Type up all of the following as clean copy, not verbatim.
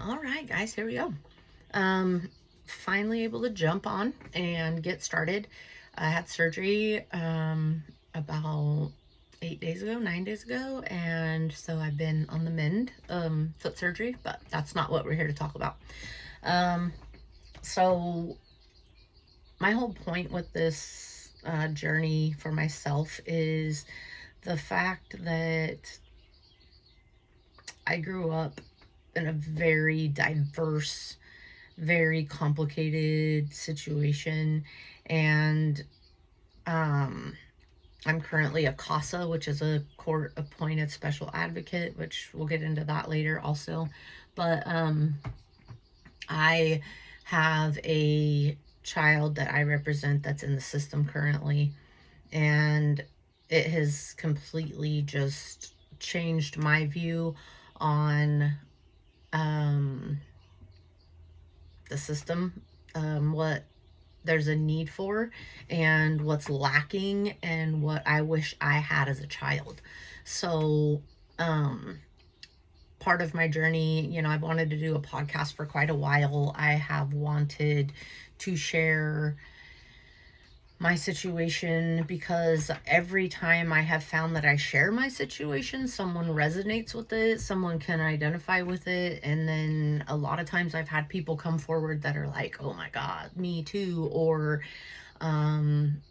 All right, guys, here we go. Um, Finally able to jump on and get started. I had surgery about 8 days ago, 9 days ago, and so I've been on the mend, foot surgery, but that's not what we're here to talk about. Um, so my whole point with this journey for myself is the fact that I grew up in a very diverse, very complicated situation. And um, I'm currently a CASA, which is a court appointed special advocate, which we'll get into that later also. But I have a child that I represent that's in the system currently. And it has completely just changed my view on um, the system, what there's a need for, and what's lacking, and what I wish I had as a child. So, um, part of my journey, I've wanted to do a podcast for quite a while. I have wanted to share my situation because every time I have found that I share my situation, someone resonates with it, someone can identify with it. And then a lot of times I've had people come forward that are like, oh my God, me too. Or, um,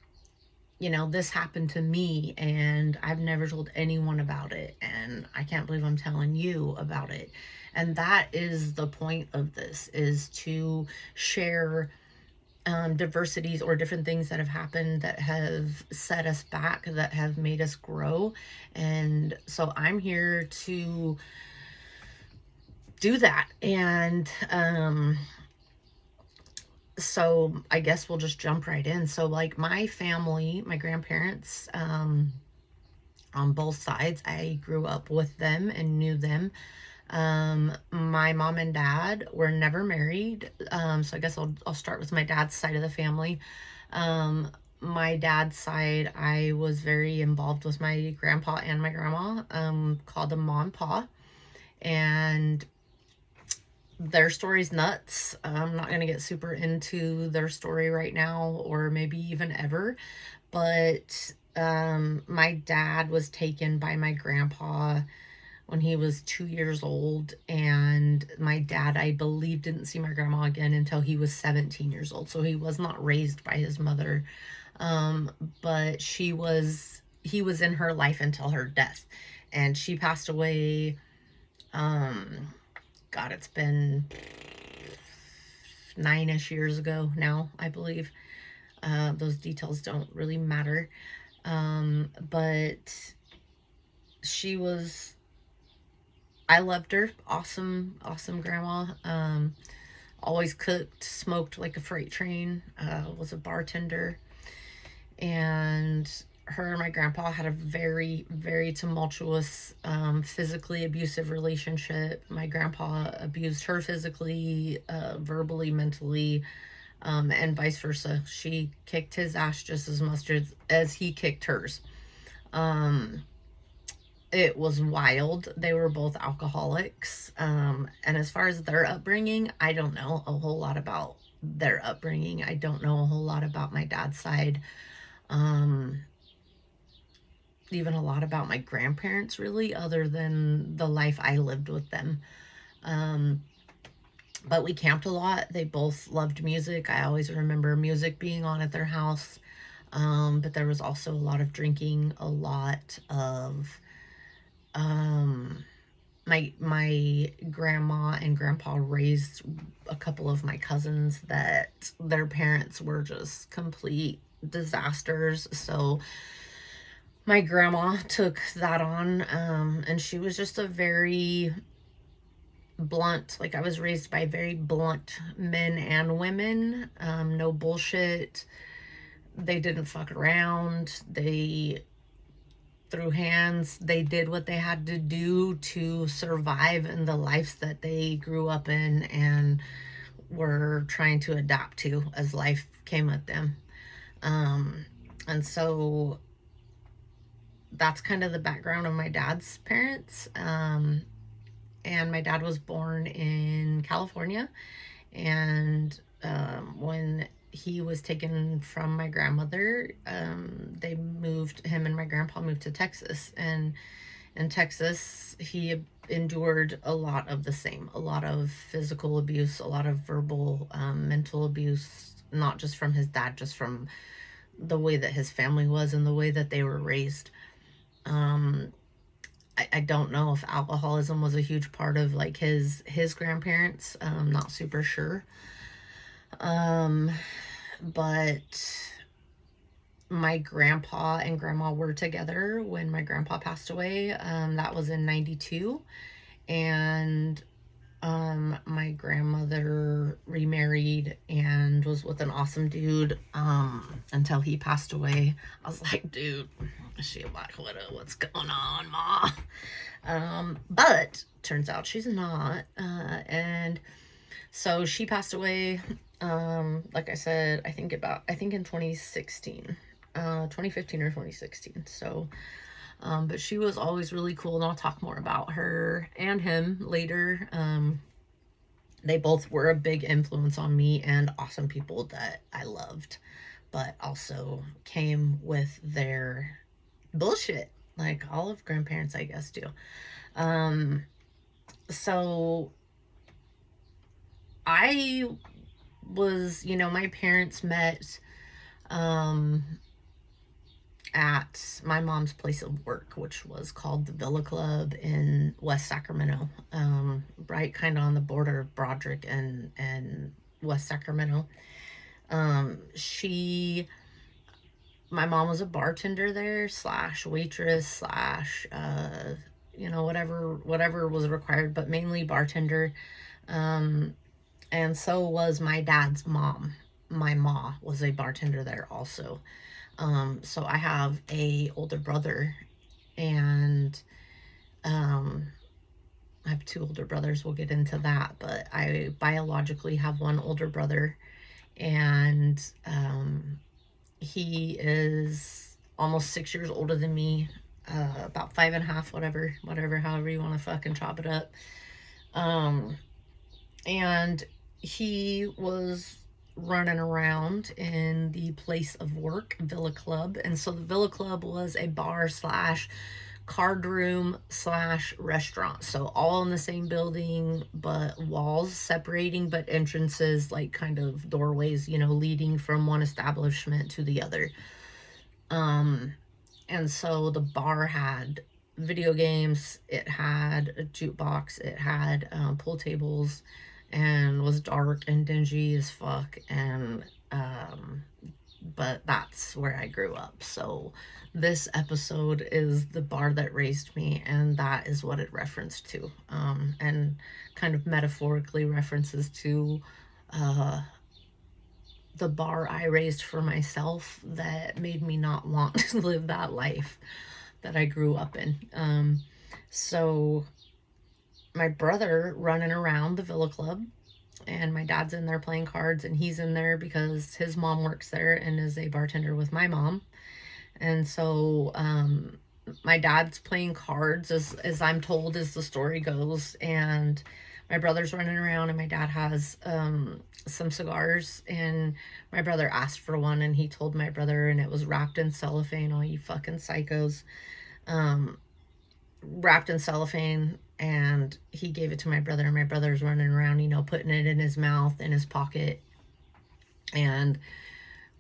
this happened to me and I've never told anyone about it. And I can't believe I'm telling you about it. And that is the point of this, is to share diversities or different things that have happened that have set us back, that have made us grow. And so I'm here to do that. And so I guess we'll just jump right in. So, like, my family, my grandparents, on both sides, I grew up with them and knew them. My mom and dad were never married. So I guess I'll start with my dad's side of the family. My dad's side, I was very involved with my grandpa and my grandma, called them Ma and Pa. And their story's nuts. I'm not going to get super into their story right now, or maybe even ever. But my dad was taken by my grandpa when he was 2 years old, and my dad, I believe, didn't see my grandma again until he was 17 years old. So he was not raised by his mother, um, but he was in her life until her death, and she passed away. God, it's been 9-ish years ago now, I believe. Those details don't really matter, but she was, I loved her. Awesome, awesome grandma. Always cooked, smoked like a freight train, was a bartender. And her and my grandpa had a very, very tumultuous, physically abusive relationship. My grandpa abused her physically, verbally, mentally, and vice versa. She kicked his ass just as much as he kicked hers. Um, it was wild. They were both alcoholics. And as far as their upbringing, I don't know a whole lot about their upbringing. I don't know a whole lot about my dad's side. Um, Even a lot about my grandparents, really, other than the life I lived with them. Um, but we camped a lot. They both loved music. I always remember music being on at their house. But there was also a lot of drinking, a lot of um my grandma and grandpa raised a couple of my cousins that their parents were just complete disasters. So my grandma took that on, and she was just a very blunt, like, I was raised by very blunt men and women. No bullshit. They didn't fuck around. They threw hands. They did what they had to do to survive in the lives that they grew up in and were trying to adapt to as life came at them. And so that's kind of the background of my dad's parents. and my dad was born in California. And when he was taken from my grandmother, him and my grandpa moved to Texas. And in Texas, he endured a lot of the same, a lot of physical abuse, a lot of verbal, mental abuse, not just from his dad, just from the way that his family was and the way that they were raised. Um, I don't know if alcoholism was a huge part of like his grandparents. Not super sure. Um, but my grandpa and grandma were together when my grandpa passed away. That was in 92. And my grandmother remarried and was with an awesome dude until he passed away. I was like, dude, is she a black widow? What's going on, ma? But turns out she's not. And so she passed away, like I said, I think in 2016, 2015 or 2016. So, but she was always really cool, and I'll talk more about her and him later. They both were a big influence on me and awesome people that I loved, but also came with their bullshit, like all of grandparents, I guess, do. So I was, my parents met at my mom's place of work, which was called the Villa Club in West Sacramento, right kind of on the border of Broderick and West Sacramento. My mom was a bartender there slash waitress slash, whatever was required, but mainly bartender. And so was my dad's mom. My ma was a bartender there also. So I have a older brother, and I have two older brothers. We'll get into that, but I biologically have one older brother, and he is almost 6 years older than me, about 5.5, however you want to fucking chop it up. And he was running around in the place of work, Villa Club. And so the Villa Club was a bar slash card room slash restaurant. So all in the same building, but walls separating, but entrances like kind of doorways, leading from one establishment to the other. And so the bar had video games, it had a jukebox, it had pool tables, and was dark and dingy as fuck. And but that's where I grew up. So this episode is the bar that raised me, and that is what it referenced to, and kind of metaphorically references to the bar I raised for myself that made me not want to live that life that I grew up in. So my brother running around the Villa Club, and my dad's in there playing cards, and he's in there because his mom works there and is a bartender with my mom. And so my dad's playing cards, as I'm told, as the story goes, and my brother's running around, and my dad has some cigars, and my brother asked for one, and he told my brother, and it was wrapped in cellophane. All you fucking psychos. Wrapped in cellophane, and he gave it to my brother, and my brother's running around, putting it in his mouth, in his pocket. And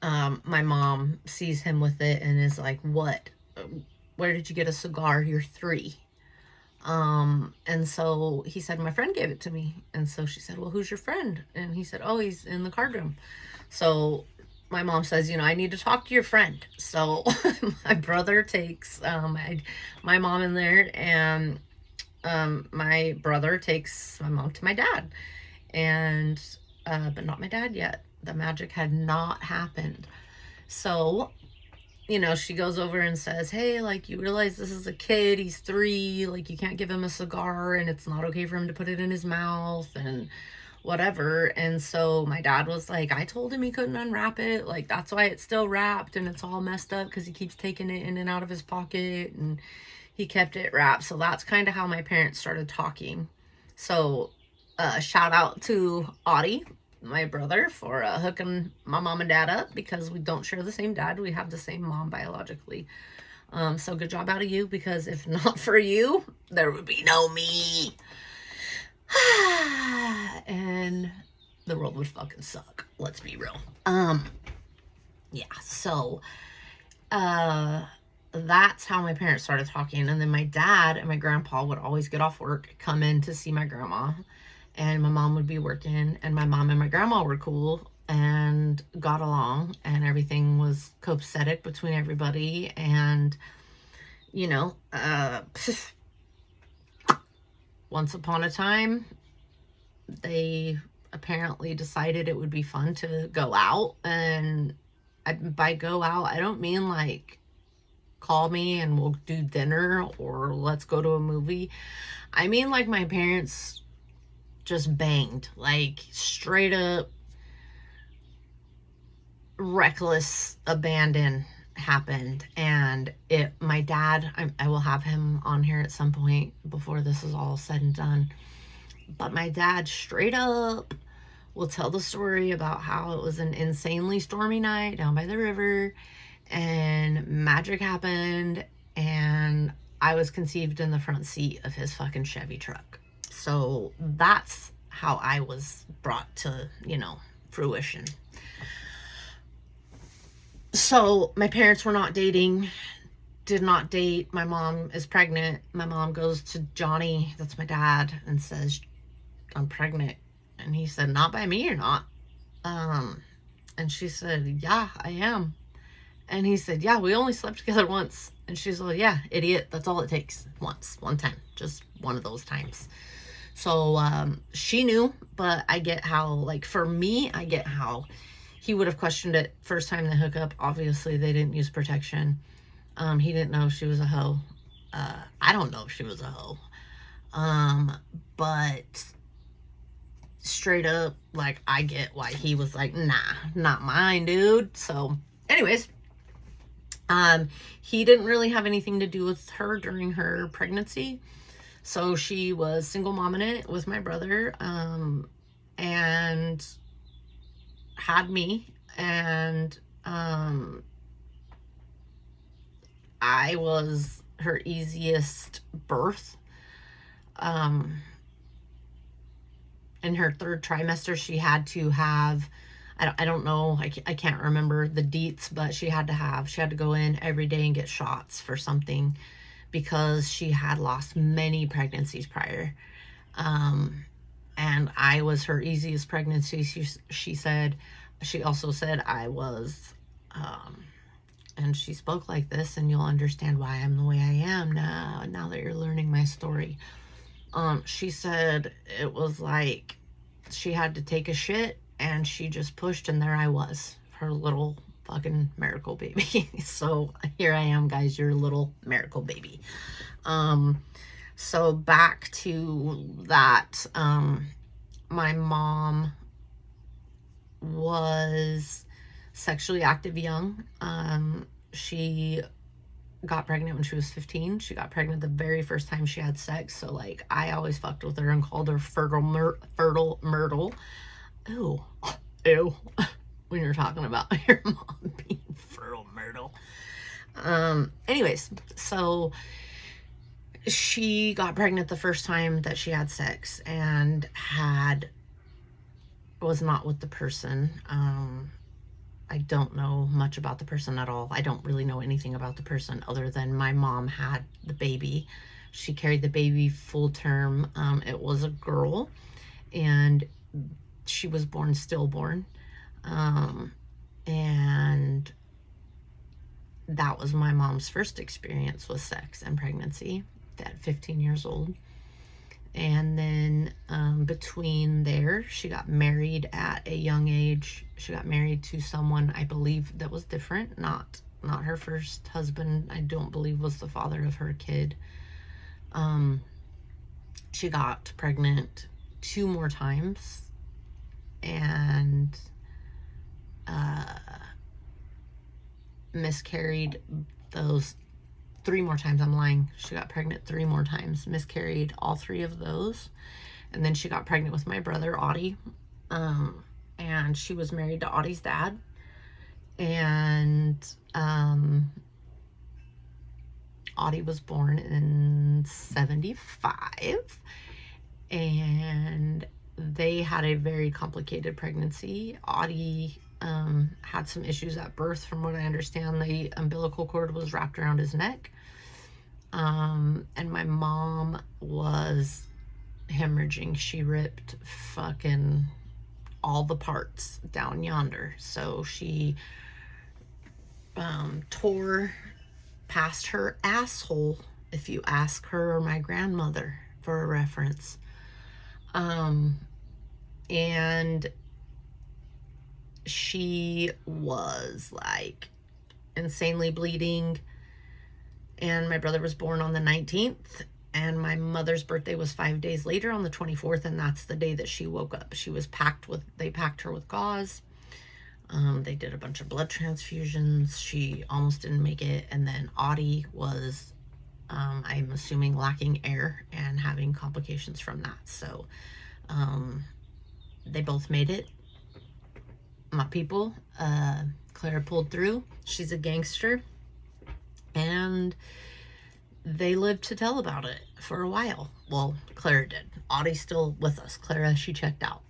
my mom sees him with it and is like, what? Where did you get a cigar? You're 3. And so he said, my friend gave it to me. And so she said, well, who's your friend? And he said, oh, he's in the card room. So my mom says, I need to talk to your friend. So my brother takes my mom in there, and my brother takes my mom to my dad. And but not my dad yet. The magic had not happened. So she goes over and says, hey, like, you realize this is a kid, he's 3, like, you can't give him a cigar, and it's not okay for him to put it in his mouth, and whatever. And so my dad was like, I told him he couldn't unwrap it, like, that's why it's still wrapped, and it's all messed up because he keeps taking it in and out of his pocket, and he kept it wrapped. So that's kind of how my parents started talking. So, shout out to Audie, my brother, for hooking my mom and dad up because we don't share the same dad. We have the same mom biologically. So good job out of you, because if not for you, there would be no me. And the world would fucking suck. Let's be real. Yeah, so that's how my parents started talking. And then my dad and my grandpa would always get off work, come in to see my grandma, and my mom would be working, and my mom and my grandma were cool and got along, and everything was copacetic between everybody. And you know, once upon a time, they apparently decided it would be fun to go out. And by go out, I don't mean like call me and we'll do dinner or let's go to a movie. I mean like my parents just banged, like straight up reckless abandon happened. And my dad, I will have him on here at some point before this is all said and done, but my dad straight up will tell the story about how it was an insanely stormy night down by the river and magic happened, and I was conceived in the front seat of his fucking Chevy truck. So that's how I was brought to, fruition. So my parents were not dating, did not date. My mom is pregnant. My mom goes to Johnny, that's my dad, and says, I'm pregnant. And he said, not by me, you're not. And she said, yeah, I am. And he said, yeah, we only slept together once. And she's like, yeah, idiot, that's all it takes. One time, just one of those times. So she knew, but I get how, like, for me, I get how he would have questioned it first time they hook up. Obviously, they didn't use protection. He didn't know she was a hoe. I don't know if she was a hoe. But straight up, like, I get why he was like, nah, not mine, dude. So, anyways, he didn't really have anything to do with her during her pregnancy. So she was single momming it with my brother, and had me. And I was her easiest birth. In her third trimester, she had to have, I don't know, I can't remember the deets, but she had to go in every day and get shots for something because she had lost many pregnancies prior. And I was her easiest pregnancy. She said, she also said I was, and she spoke like this, and you'll understand why I'm the way I am now that you're learning my story. She said it was like she had to take a shit and she just pushed, and there I was, her little fucking miracle baby. So here I am, guys, your little miracle baby. So back to that, my mom was sexually active young. She got pregnant when she was 15. She got pregnant the very first time she had sex. So, like, I always fucked with her and called her fertile myrtle. Ew. When you're talking about your mom being fertile myrtle. Anyways, so she got pregnant the first time that she had sex and was not with the person. I don't know much about the person at all. I don't really know anything about the person other than my mom had the baby. She carried the baby full term. It was a girl, and she was born stillborn. And that was my mom's first experience with sex and pregnancy at 15 years old. And then between there, she got married at a young age. She got married to someone, I believe, that was different. Not her first husband, I don't believe, was the father of her kid. She got pregnant 2 more times and miscarried those 3 more times. I'm lying. She got pregnant 3 more times, miscarried all 3 of those. And then she got pregnant with my brother, Audie. And she was married to Audie's dad. And Audie was born in 75. And they had a very complicated pregnancy. Audie had some issues at birth. From what I understand, the umbilical cord was wrapped around his neck. And my mom was hemorrhaging. She ripped fucking all the parts down yonder. So she tore past her asshole, if you ask her or my grandmother for a reference. And she was like insanely bleeding. And my brother was born on the 19th. And my mother's birthday was 5 days later on the 24th. And that's the day that she woke up. She was they packed her with gauze. They did a bunch of blood transfusions. She almost didn't make it. And then Audie was, I'm assuming, lacking air and having complications from that. So they both made it. My people, Clara pulled through. She's a gangster. And they lived to tell about it for a while. Well, Clara did. Audie's still with us. Clara, she checked out.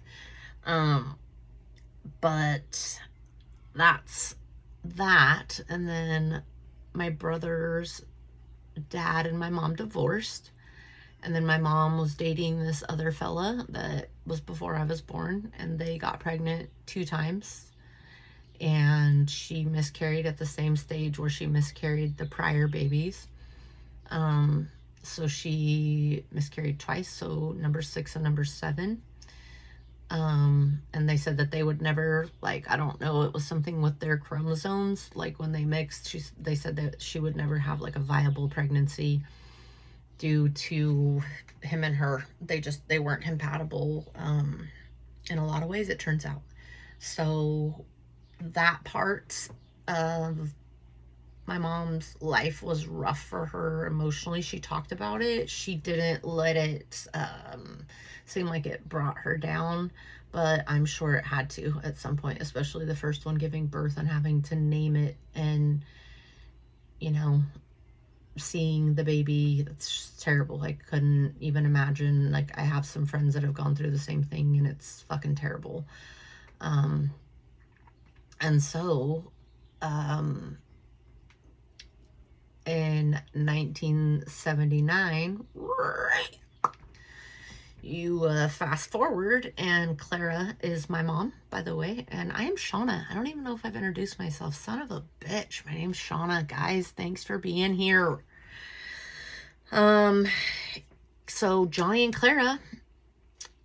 But that's that. And then my brother's dad and my mom divorced. And then my mom was dating this other fella that was before I was born. And they got pregnant 2 times. And she miscarried at the same stage where she miscarried the prior babies. So she miscarried twice, so number 6 and number 7. And they said that they would never, like, I don't know, it was something with their chromosomes, like when they mixed, they said that she would never have like a viable pregnancy due to him and her. They weren't compatible, in a lot of ways, it turns out. So that part of my mom's life was rough for her emotionally. She talked about it. She didn't let it seem like it brought her down, but I'm sure it had to at some point, especially the first one, giving birth and having to name it, and, you know, seeing the baby. That's terrible. I couldn't even imagine. Like, I have some friends that have gone through the same thing, and it's fucking terrible. And so, in 1979, right, you fast forward, and Clara is my mom, by the way, and I am Shana. I don't even know if I've introduced myself. Son of a bitch. My name's Shana. Guys, thanks for being here. So Johnny and Clara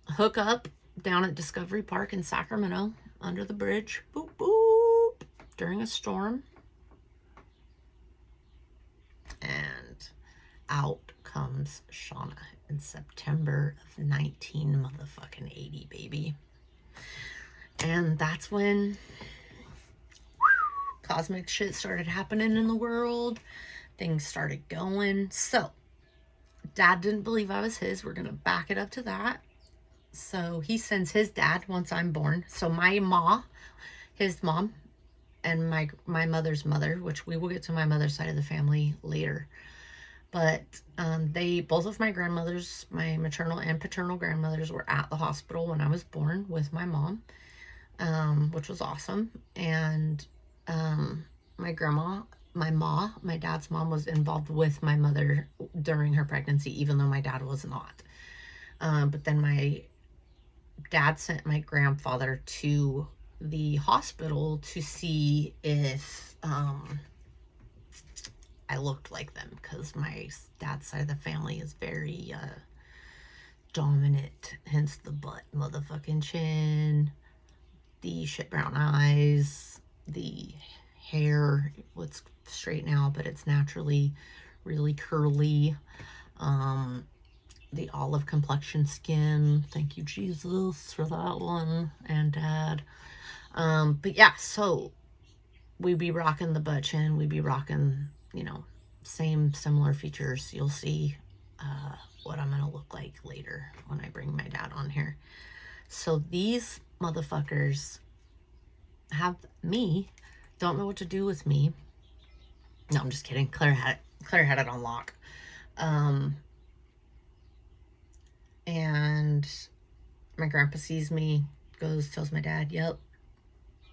hook up down at Discovery Park in Sacramento under the bridge. Boop, boop. During a storm. And out comes Shana in September of 1980, baby. And that's when cosmic shit started happening in the world. Things started going. So, Dad didn't believe I was his. We're going to back it up to that. So, he sends his dad once I'm born. So, my ma, his mom, and my mother's mother, which we will get to my mother's side of the family later. But both of my grandmothers, my maternal and paternal grandmothers, were at the hospital when I was born with my mom, which was awesome. And my grandma, my dad's mom, was involved with my mother during her pregnancy, even though my dad was not. But then my dad sent my grandfather to the hospital to see if I looked like them, because my dad's side of the family is very dominant, hence the butt motherfucking chin, the shit brown eyes, the hair, it's straight now, but it's naturally really curly, the olive complexion skin. Thank you, Jesus, for that one, and Dad. But yeah, so we'd be rocking the butt chin, we'd be rocking, you know, similar features. You'll see what I'm gonna look like later when I bring my dad on here. So these motherfuckers have me, don't know what to do with me. No, I'm just kidding. Claire had it on lock. And my grandpa sees me, tells my dad, "Yep,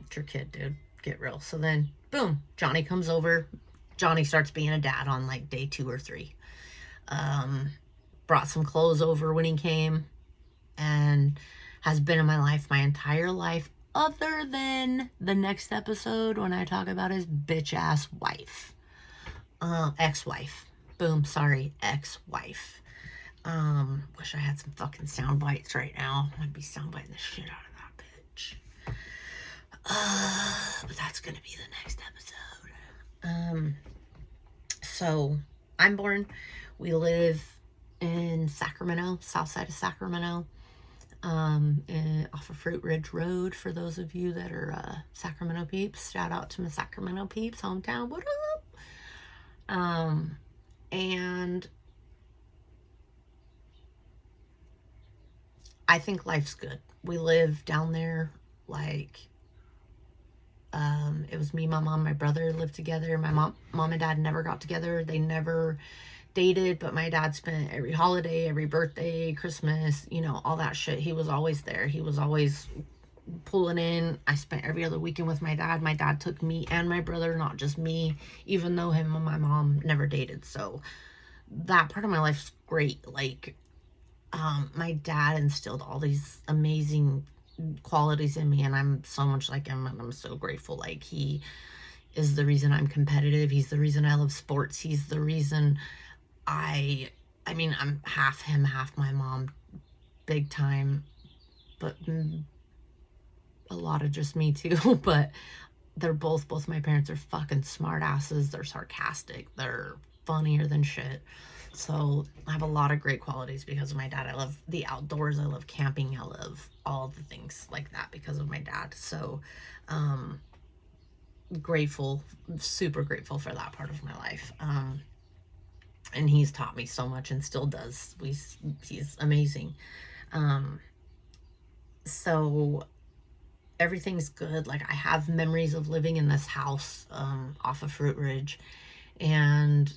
it's your kid, dude. Get real." So then, boom, Johnny comes over. Johnny starts being a dad on like day 2 or 3. Brought some clothes over when he came, and has been in my life my entire life, other than the next episode when I talk about his bitch ass wife. Ex-wife. Boom, sorry, ex-wife. Wish I had some fucking sound bites right now. I'd be sound biting the shit out of that bitch. But that's gonna be the next episode. So I'm born. We live in Sacramento, south side of Sacramento, off of Fruit Ridge Road. For those of you that are Sacramento peeps, shout out to my Sacramento peeps, hometown. What up? And I think life's good. We live down there like, it was me, my mom, my brother lived together. My mom and dad never got together. They never dated, but my dad spent every holiday, every birthday, Christmas, all that shit. He was always there. He was always pulling in. I spent every other weekend with my dad. My dad took me and my brother, not just me, even though him and my mom never dated. So that part of my life's great. Like, my dad instilled all these amazing qualities in me, and I'm so much like him, and I'm so grateful. Like, he is the reason I'm competitive. He's the reason I love sports. He's the reason I mean, I'm half him, half my mom, big time, but a lot of just me too. But they're both my parents are fucking smart asses. They're sarcastic. They're funnier than shit. So I have a lot of great qualities because of my dad. I love the outdoors. I love camping. I love all the things like that because of my dad. So grateful, super grateful for that part of my life. And he's taught me so much and still does. He's amazing. So everything's good. Like, I have memories of living in this house off of Fruit Ridge, and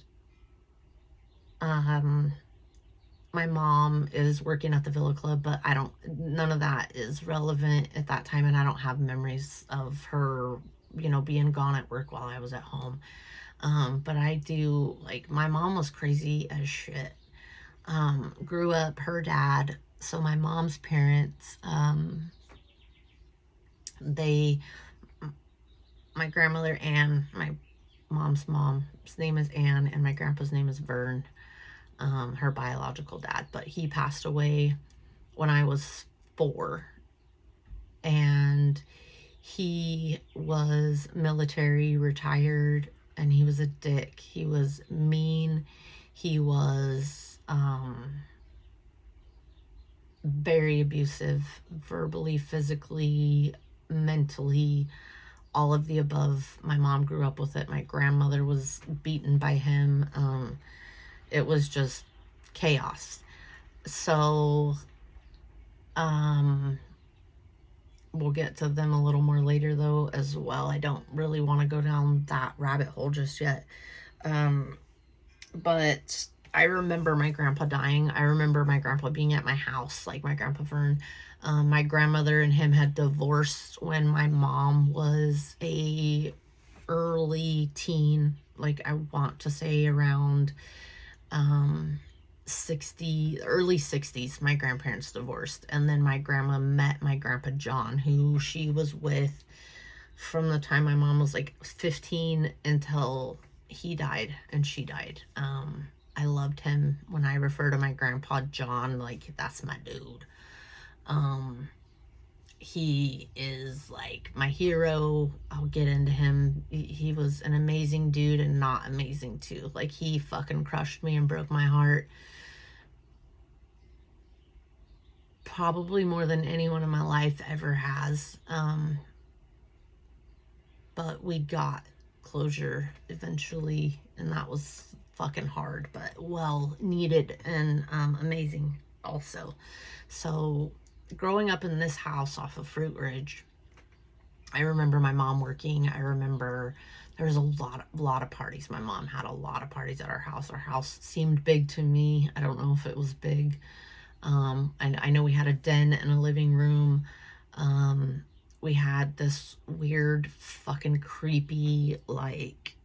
my mom is working at the Villa Club, but none of that is relevant at that time, and I don't have memories of her, being gone at work while I was at home. But I do, like, my mom was crazy as shit. Grew up, her dad, so my mom's parents, my grandmother Anne, my mom's mom's name is Anne, and my grandpa's name is Vern, her biological dad, but he passed away when I was 4, and he was military, retired, and he was a dick. He was mean. He was very abusive, verbally, physically, mentally, all of the above. My mom grew up with it. My grandmother was beaten by him. It was just chaos. So, we'll get to them a little more later though as well. I don't really want to go down that rabbit hole just yet. But I remember my grandpa dying. I remember my grandpa being at my house, like my grandpa Vern. My grandmother and him had divorced when my mom was a early teen, like I want to say around early 60s. My grandparents divorced, and then my grandma met my grandpa John, who she was with from the time my mom was like 15 until he died and she died. I loved him. When I refer to my grandpa John, like, that's my dude. He is like my hero. I'll get into him. He was an amazing dude and not amazing too. Like, he fucking crushed me and broke my heart. Probably more than anyone in my life ever has. But we got closure eventually, and that was fucking hard, but well needed and amazing also. So growing up in this house off of Fruit Ridge, I remember my mom working. I remember there was a lot of parties. My mom had a lot of parties at our house. Our house seemed big to me. I don't know if it was big. I know we had a den and a living room. We had this weird, fucking creepy, like,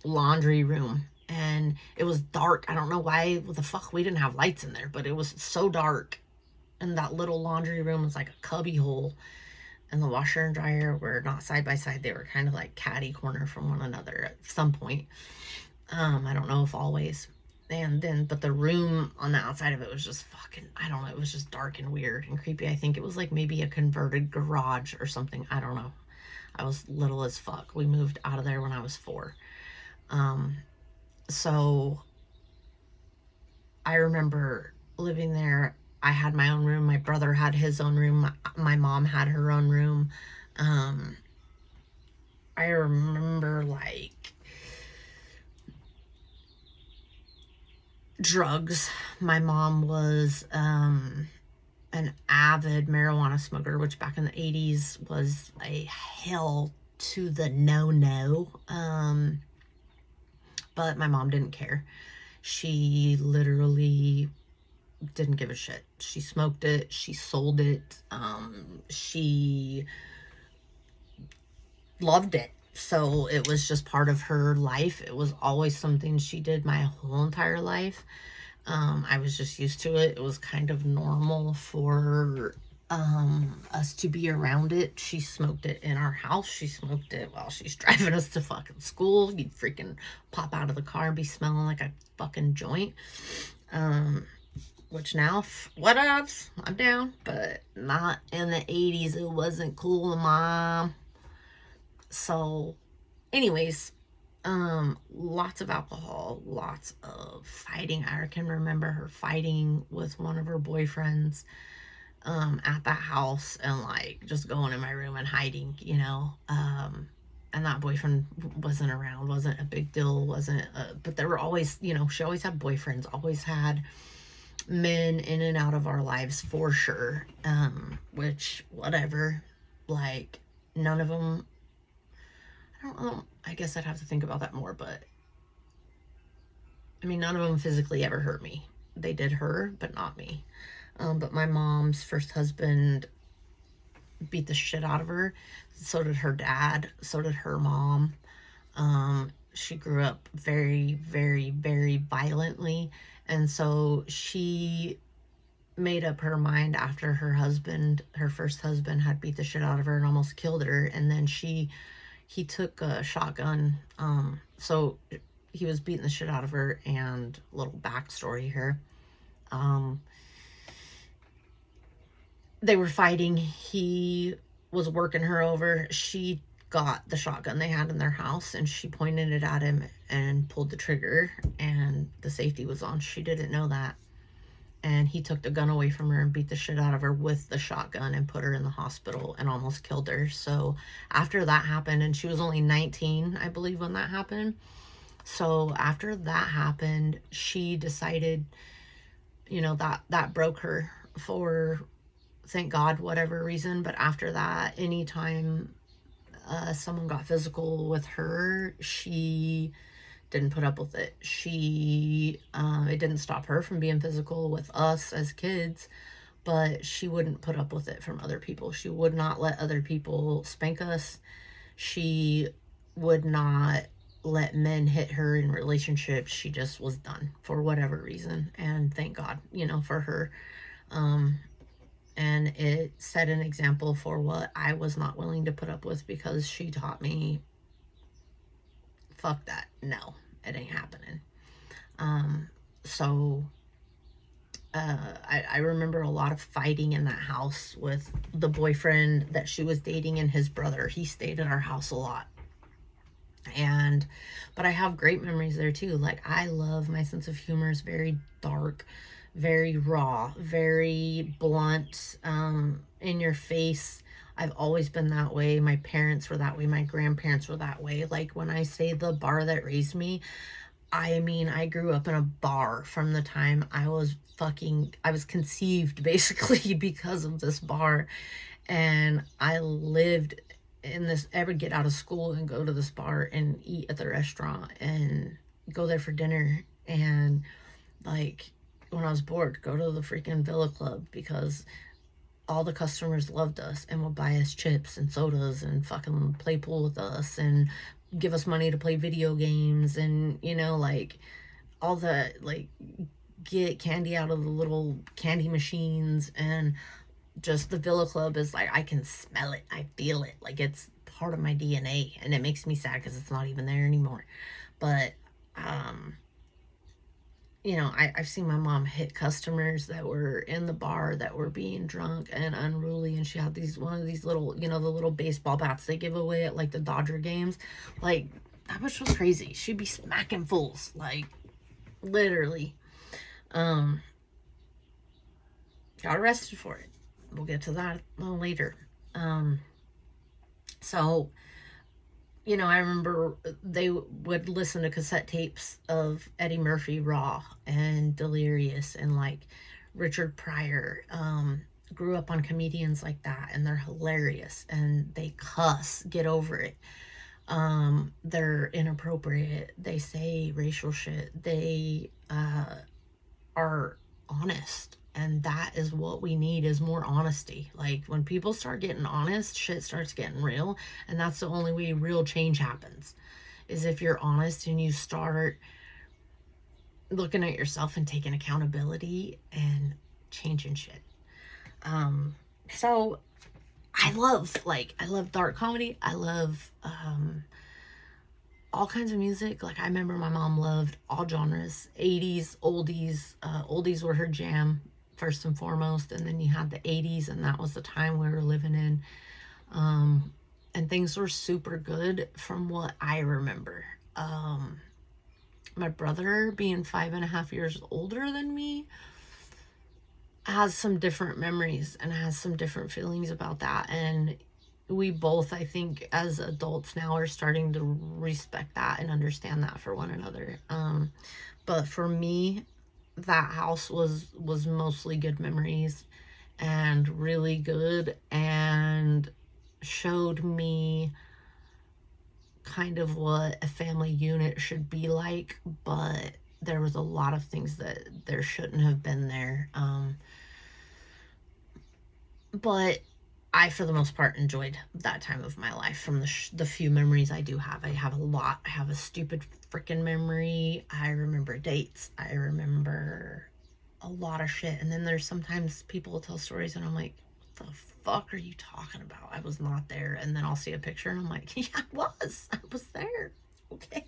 laundry room. And it was dark. I don't know why, what the fuck, we didn't have lights in there, but it was so dark. And that little laundry room was like a cubby hole. And the washer and dryer were not side by side. They were kind of like catty corner from one another at some point. I don't know if always. And then, but the room on the outside of it was just fucking, I don't know, it was just dark and weird and creepy. I think it was like maybe a converted garage or something. I don't know. I was little as fuck. We moved out of there when I was 4. So I remember living there. I had my own room. My brother had his own room. My mom had her own room. I remember like drugs. My mom was an avid marijuana smoker, which back in the 80s was a hell to the no. But my mom didn't care. She literally didn't give a shit. She smoked it. She sold it. She loved it. So it was just part of her life. It was always something she did my whole entire life. I was just used to it. It was kind of normal for us to be around it. She smoked it in our house. She smoked it while she's driving us to fucking school. You'd freaking pop out of the car and be smelling like a fucking joint. Which now, what ups? I'm down, but not in the 80s. It wasn't cool, Mom. So, anyways, lots of alcohol, lots of fighting. I can remember her fighting with one of her boyfriends at that house and like just going in my room and hiding, and that boyfriend wasn't around, wasn't a big deal, but there were always, she always had boyfriends, always had men in and out of our lives for sure, which whatever, like none of them, I don't know, I guess I'd have to think about that more, but I mean, none of them physically ever hurt me. They did her, but not me. But my mom's first husband beat the shit out of her. So did her dad. So did her mom. She grew up very, very, very violently. And so she made up her mind after her first husband had beat the shit out of her and almost killed her. And then he took a shotgun. So he was beating the shit out of her. And a little backstory here. They were fighting. He was working her over. She got the shotgun they had in their house and she pointed it at him and pulled the trigger and the safety was on. She didn't know that. And he took the gun away from her and beat the shit out of her with the shotgun and put her in the hospital and almost killed her. So after that happened, and she was only 19, I believe, when that happened. So after that happened, she decided, that broke her for, thank God, whatever reason. But after that, anytime someone got physical with her, she didn't put up with it. It didn't stop her from being physical with us as kids, but she wouldn't put up with it from other people. She would not let other people spank us. She would not let men hit her in relationships. She just was done for whatever reason. And thank God, for her. And it set an example for what I was not willing to put up with, because she taught me, fuck that. No, it ain't happening. I remember a lot of fighting in that house with the boyfriend that she was dating and his brother. He stayed at our house a lot. But I have great memories there too. Like, I love, my sense of humor is very dark, very raw, very blunt, in your face. I've always been that way. My parents were that way. My grandparents were that way. Like, when I say the bar that raised me, I mean, I grew up in a bar from the time I was conceived basically because of this bar. And I lived in this, I would get out of school and go to this bar and eat at the restaurant and go there for dinner. And like, when I was bored, go to the freaking Villa Club, because all the customers loved us and would buy us chips and sodas and fucking play pool with us and give us money to play video games, and like, all the, like, get candy out of the little candy machines. And just the Villa Club is like, I can smell it, I feel it, like it's part of my DNA, and it makes me sad because it's not even there anymore. But I've seen my mom hit customers that were in the bar that were being drunk and unruly, and she had one of these little, the little baseball bats they give away at like the Dodger games. Like, that bitch was crazy. She'd be smacking fools, like, literally. Got arrested for it. We'll get to that a little later. So I remember they would listen to cassette tapes of Eddie Murphy Raw and Delirious and like Richard Pryor. Grew up on comedians like that, and they're hilarious and they cuss, get over it. They're inappropriate, they say racial shit, they are honest, and that is what we need, is more honesty. Like, when people start getting honest, shit starts getting real, and that's the only way real change happens, is if you're honest and you start looking at yourself and taking accountability and changing shit. So I love dark comedy. I love all kinds of music. Like, I remember my mom loved all genres, 80s, oldies. Oldies were her jam, first and foremost, and then you had the 80s, and that was the time we were living in. And things were super good from what I remember. My brother, being 5.5 years older than me, has some different memories and has some different feelings about that. And we both, I think, as adults now, are starting to respect that and understand that for one another. But for me, that house was mostly good memories and really good, and showed me kind of what a family unit should be like. But there was a lot of things that there shouldn't have been there. But I, for the most part, enjoyed that time of my life. From the few memories I do have, I have a lot. I have a stupid freaking memory. I remember dates. I remember a lot of shit. And then there's sometimes people will tell stories and I'm like, what the fuck are you talking about? I was not there. And then I'll see a picture and I'm like, yeah, I was there. Okay.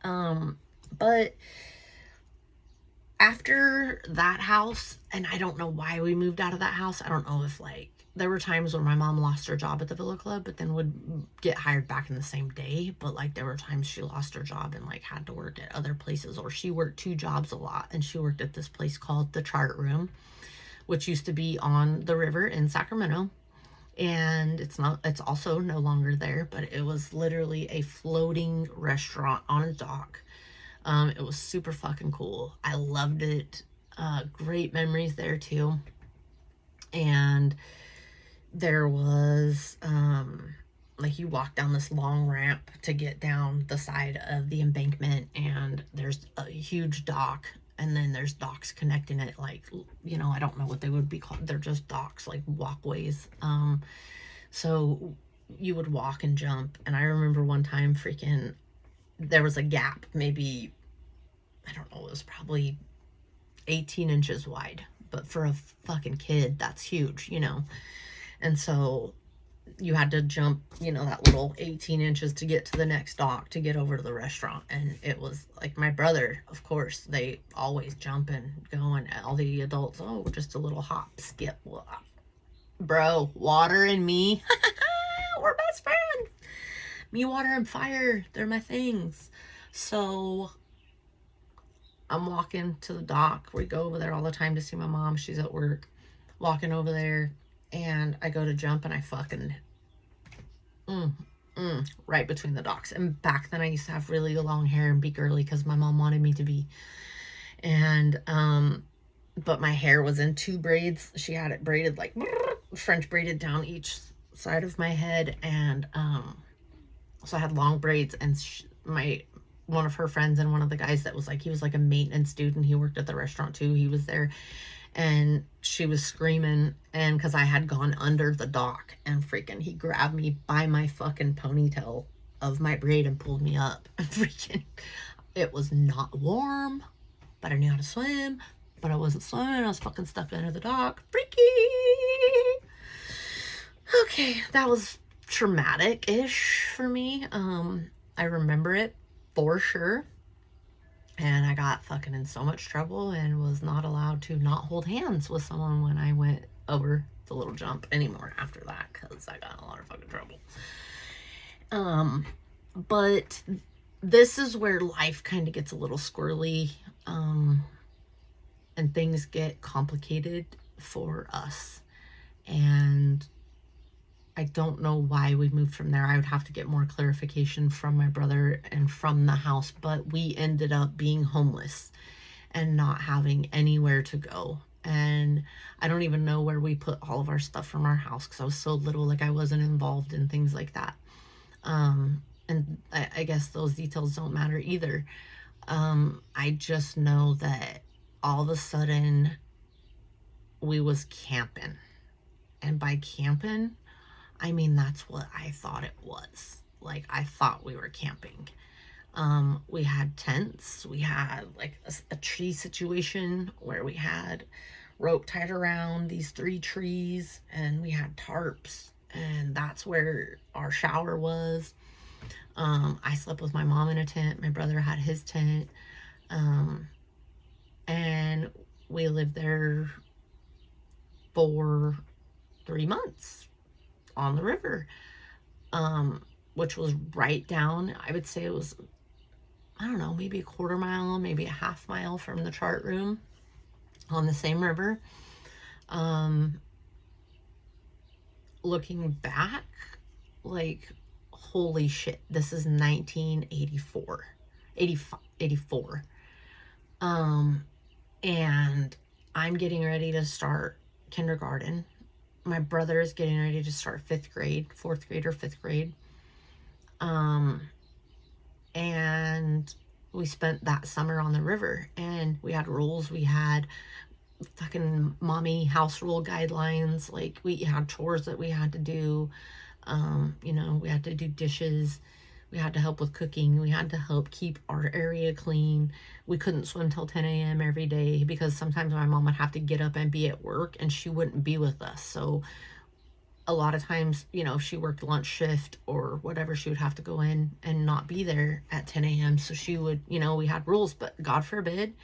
But after that house, and I don't know why we moved out of that house. I don't know if, like, there were times where my mom lost her job at the Villa Club, but then would get hired back in the same day. But like, there were times she lost her job and like had to work at other places, or she worked 2 jobs a lot. And she worked at this place called the Chart Room, which used to be on the river in Sacramento. And it's also no longer there, but it was literally a floating restaurant on a dock. It was super fucking cool. I loved it. Great memories there too. And there was, like, you walk down this long ramp to get down the side of the embankment, and there's a huge dock, and then there's docks connecting it, like, I don't know what they would be called. They're just docks, like walkways. So you would walk and jump. And I remember one time, freaking, there was a gap, maybe, I don't know, it was probably 18 inches wide. But for a fucking kid, that's huge, And so you had to jump, that little 18 inches to get to the next dock to get over to the restaurant. And it was like, my brother, of course, they always jump and go, and all the adults, oh, just a little hop, skip. Bro, water and me, we're best friends. Me, water, and fire, they're my things. So I'm walking to the dock. We go over there all the time to see my mom. She's at work. Walking over there, and I go to jump and I fucking right between the docks. And back then I used to have really long hair and be girly because my mom wanted me to be. And but my hair was in 2 braids. She had it braided like French braided down each side of my head, and so I had long braids. And my one of her friends and one of the guys that was like, he was like a maintenance dude and he worked at the restaurant too, he was there, and she was screaming, and because I had gone under the dock, and freaking he grabbed me by my fucking ponytail of my braid and pulled me up. And freaking, it was not warm, but I knew how to swim, but I wasn't swimming. I was fucking stuck under the dock. Freaky. Okay, that was traumatic-ish for me. I remember it for sure. And I got fucking in so much trouble and was not allowed to not hold hands with someone when I went over the little jump anymore after that, because I got in a lot of fucking trouble. But this is where life kind of gets a little squirrely, and things get complicated for us. And I don't know why we moved from there. I would have to get more clarification from my brother and from the house, but we ended up being homeless and not having anywhere to go. And I don't even know where we put all of our stuff from our house because I was so little, like I wasn't involved in things like that. And I guess those details don't matter either. I just know that all of a sudden we was camping. And by camping, I mean, that's what I thought it was. Like, I thought we were camping. We had tents. We had like a tree situation where we had rope tied around these 3 trees, and we had tarps, and that's where our shower was. I slept with my mom in a tent. My brother had his tent. And we lived there for 3 months on the river, which was right down, I would say it was, I don't know, maybe a 1/4 mile, maybe a 1/2 mile from the chart room on the same river. Looking back, like, holy shit, this is 1984, 84. And I'm getting ready to start kindergarten. My brother is getting ready to start 5th grade, 4th grade or 5th grade. And we spent that summer on the river, and we had rules. We had fucking mommy house rule guidelines. Like, we had chores that we had to do. You know, we had to do dishes. We had to help with cooking. We had to help keep our area clean. We couldn't swim till 10 a.m. every day because sometimes my mom would have to get up and be at work and she wouldn't be with us. So a lot of times, you know, if she worked lunch shift or whatever, she would have to go in and not be there at 10 a.m. So she would, you know, we had rules, but God forbid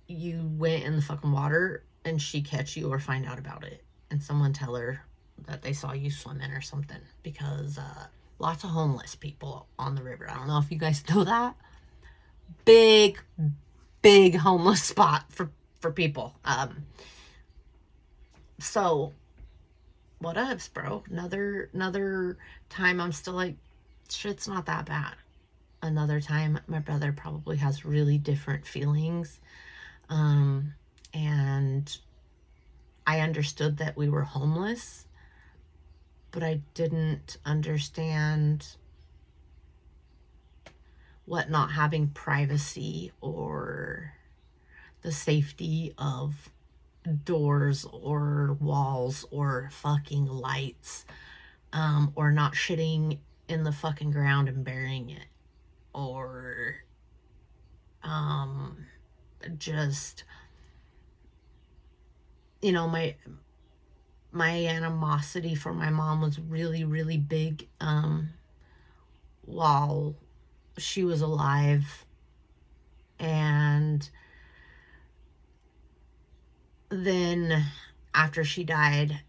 you went in the fucking water and she catch you or find out about it and someone tell her that they saw you swimming or something, because lots of homeless people on the river. I don't know if you guys know that. Big homeless spot for people. So what ups, bro? Another time I'm still like, shit's not that bad. Another time my brother probably has really different feelings. And I understood that we were homeless, but I didn't understand what not having privacy or the safety of doors or walls or fucking lights, or not shitting in the fucking ground and burying it, or just, you know, my animosity for my mom was really big while she was alive, and then after she died,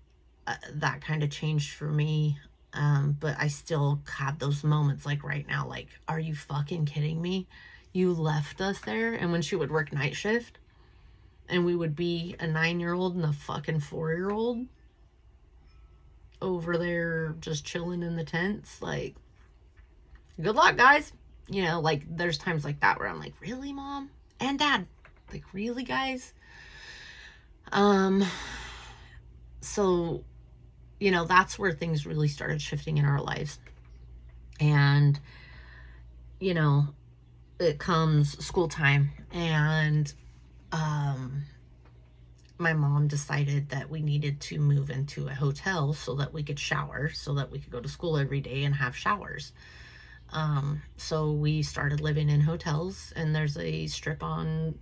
that kind of changed for me. But I still have those moments, like right now, like, are you fucking kidding me? You left us there. And when she would work night shift and we would be a 9-year-old and a fucking 4-year-old, over there just chilling in the tents. Like, good luck, guys. You know, like, there's times like that where I'm like, really, Mom and Dad? Like, really, guys? So, you know, that's where things really started shifting in our lives. And, you know, it comes school time, and my mom decided that we needed to move into a hotel so that we could shower, so that we could go to school every day and have showers. So we started living in hotels, and there's a strip on,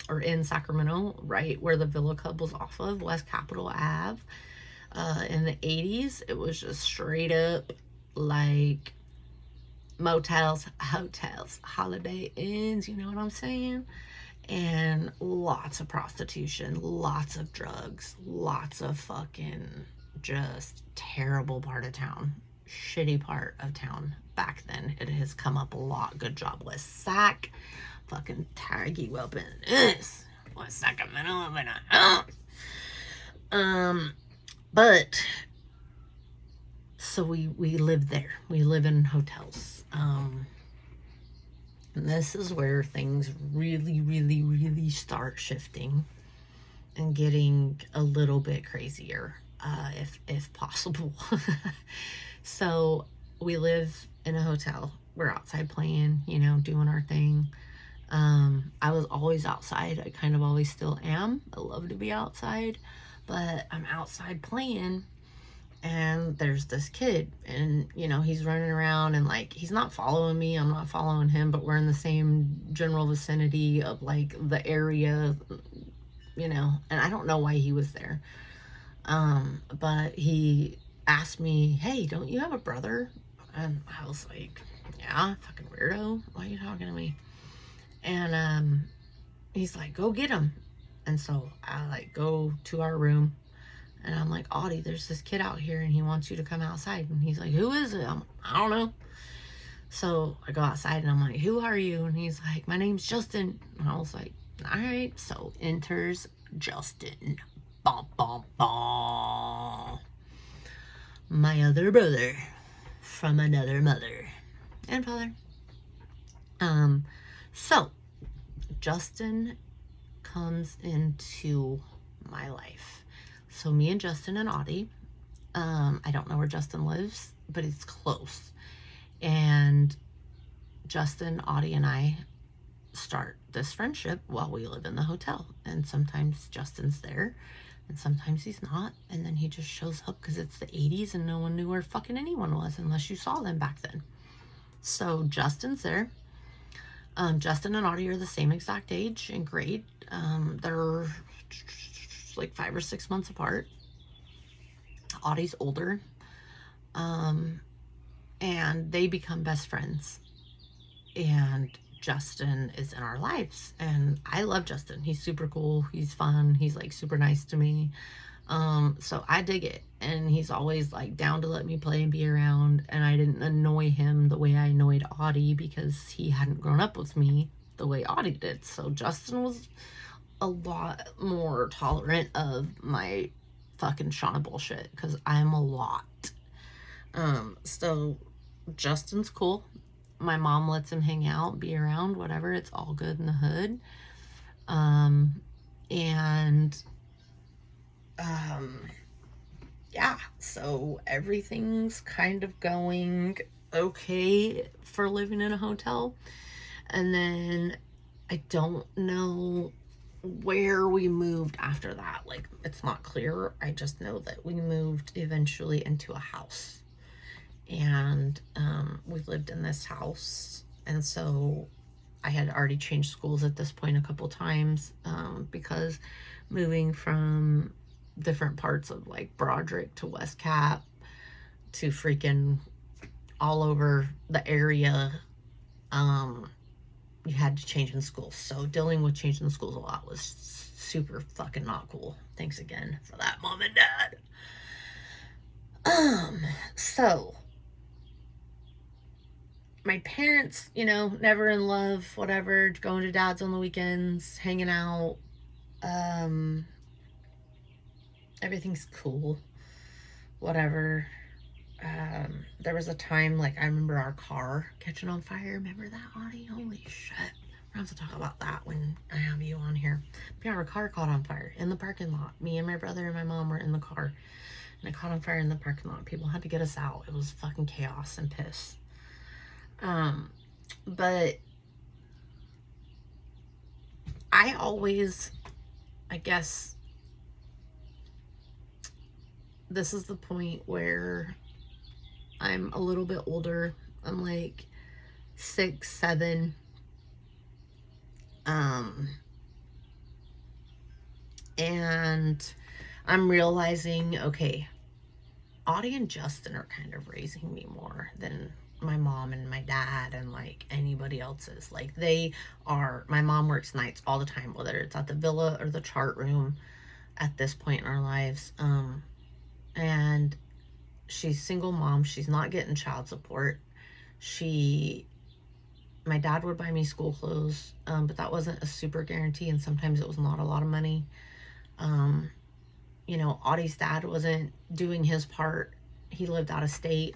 or in Sacramento, right where the Villa Club was off of, West Capitol Ave. In the 80s, it was just straight up like motels, hotels, Holiday Inns, you know what I'm saying? And lots of prostitution, lots of drugs, lots of fucking just terrible part of town, shitty part of town. Back then, it has come up a lot. Good job, West Sac. Fucking taggy weapon is West Sacramento. But so we live there. We live in hotels. And this is where things really, really, really start shifting and getting a little bit crazier, if possible. So we live in a hotel. We're outside playing, you know, doing our thing. I was always outside. I kind of always still am. I love to be outside, but I'm outside playing, and there's this kid, and you know, he's running around, and like, he's not following me, I'm not following him, but we're in the same general vicinity of like the area, you know, and I don't know why he was there. But he asked me, hey, don't you have a brother? And I was like, yeah, fucking weirdo, why are you talking to me? And he's like, go get him. And so I like go to our room, and I'm like, Audie, there's this kid out here and he wants you to come outside. And he's like, who is it? I don't know. So I go outside and I'm like, who are you? And he's like, my name's Justin. And I was like, all right. So enters Justin. Bah, bah, bah. My other brother from another mother and father. So Justin comes into my life. So me and Justin and Audie, I don't know where Justin lives, but it's close. And Justin, Audie, and I start this friendship while we live in the hotel. And sometimes Justin's there, and sometimes he's not. And then he just shows up because it's the 80s and no one knew where fucking anyone was unless you saw them back then. So Justin's there. Justin and Audie are the same exact age and grade. They're like 5 or 6 months apart. Audie's older. And they become best friends. And Justin is in our lives. And I love Justin. He's super cool. He's fun. He's like super nice to me. So I dig it. And he's always like down to let me play and be around. And I didn't annoy him the way I annoyed Audie because he hadn't grown up with me the way Audie did. So Justin was a lot more tolerant of my fucking Shana bullshit because I'm a lot. So Justin's cool. My mom lets him hang out, be around, whatever. It's all good in the hood. Yeah, so everything's kind of going okay for living in a hotel. And then I don't know where we moved after that. Like, it's not clear. I just know that we moved eventually into a house. And we lived in this house. And so I had already changed schools at this point a couple times because moving from different parts of like Broderick to West Cap to freaking all over the area, you had to change in schools. So dealing with changing schools a lot was super fucking not cool. Thanks again for that, Mom and Dad. So my parents, you know, never in love, whatever, going to Dad's on the weekends, hanging out. Everything's cool. whatever. There was a time, like, I remember our car catching on fire. Remember that, Audie? Holy shit. We're going to talk about that when I have you on here. But yeah, our car caught on fire in the parking lot. Me and my brother and my mom were in the car, and it caught on fire in the parking lot. People had to get us out. It was fucking chaos and piss. But I always, I guess, this is the point where I'm a little bit older. I'm like 6, 7. And I'm realizing, okay, Audie and Justin are kind of raising me more than my mom and my dad and like anybody else's. Like, they are, my mom works nights all the time, whether it's at the villa or the chart room at this point in our lives. And she's single mom. She's not getting child support. My dad would buy me school clothes, but that wasn't a super guarantee, and sometimes it was not a lot of money. Audie's dad wasn't doing his part. He lived out of state.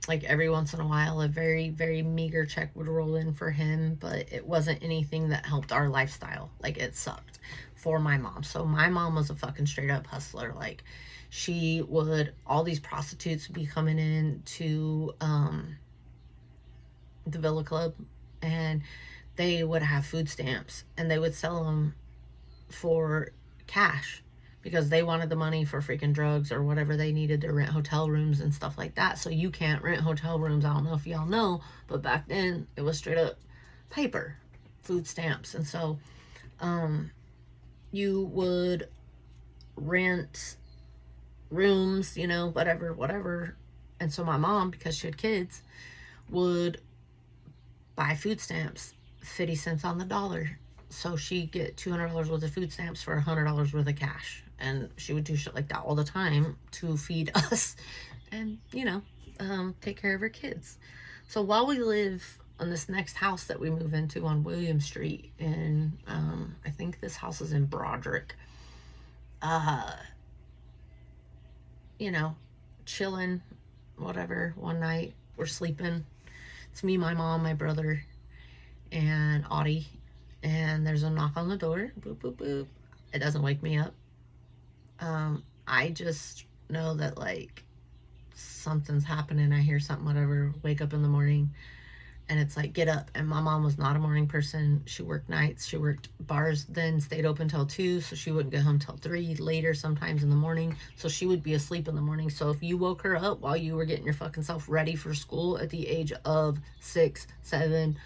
Like, every once in a while, a very, very meager check would roll in for him, but it wasn't anything that helped our lifestyle. Like, it sucked for my mom. So my mom was a fucking straight up hustler. Like, all these prostitutes would be coming in to the Villa Club, and they would have food stamps, and they would sell them for cash because they wanted the money for freaking drugs or whatever they needed to rent hotel rooms and stuff like that. So you can't rent hotel rooms. I don't know if y'all know, but back then it was straight up paper, food stamps. And so you would rent rooms, whatever. And so my mom, because she had kids, would buy food stamps 50 cents on the dollar. So she'd get $200 worth of food stamps for $100 worth of cash. And she would do shit like that all the time to feed us and, take care of her kids. So while we live on this next house that we move into on William Street, and I think this house is in Broderick, chilling, whatever, one night, we're sleeping. It's me, my mom, my brother, and Audie. And there's a knock on the door. Boop, boop, boop. It doesn't wake me up. I just know that, like, something's happening. I hear something, whatever. Wake up in the morning, and it's like, get up. And my mom was not a morning person. She worked nights. She worked bars, then stayed open till 2, so she wouldn't get home till 3, later sometimes in the morning. So she would be asleep in the morning. So if you woke her up while you were getting your fucking self ready for school at the age of 6, 7,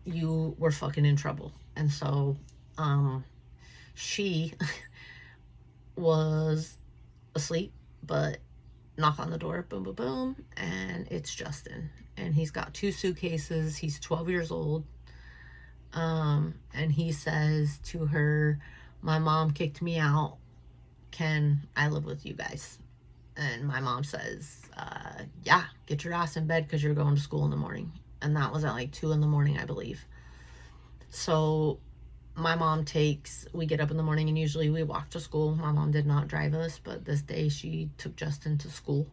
you were fucking in trouble. And so she was asleep, but knock on the door, boom, boom, boom, and it's Justin. And he's got 2 suitcases. He's 12 years old. And he says to her, my mom kicked me out. Can I live with you guys? And my mom says, yeah, get your ass in bed because you're going to school in the morning. And that was at like 2 in the morning, I believe. So my mom we get up in the morning, and usually we walk to school. My mom did not drive us, but this day she took Justin to school.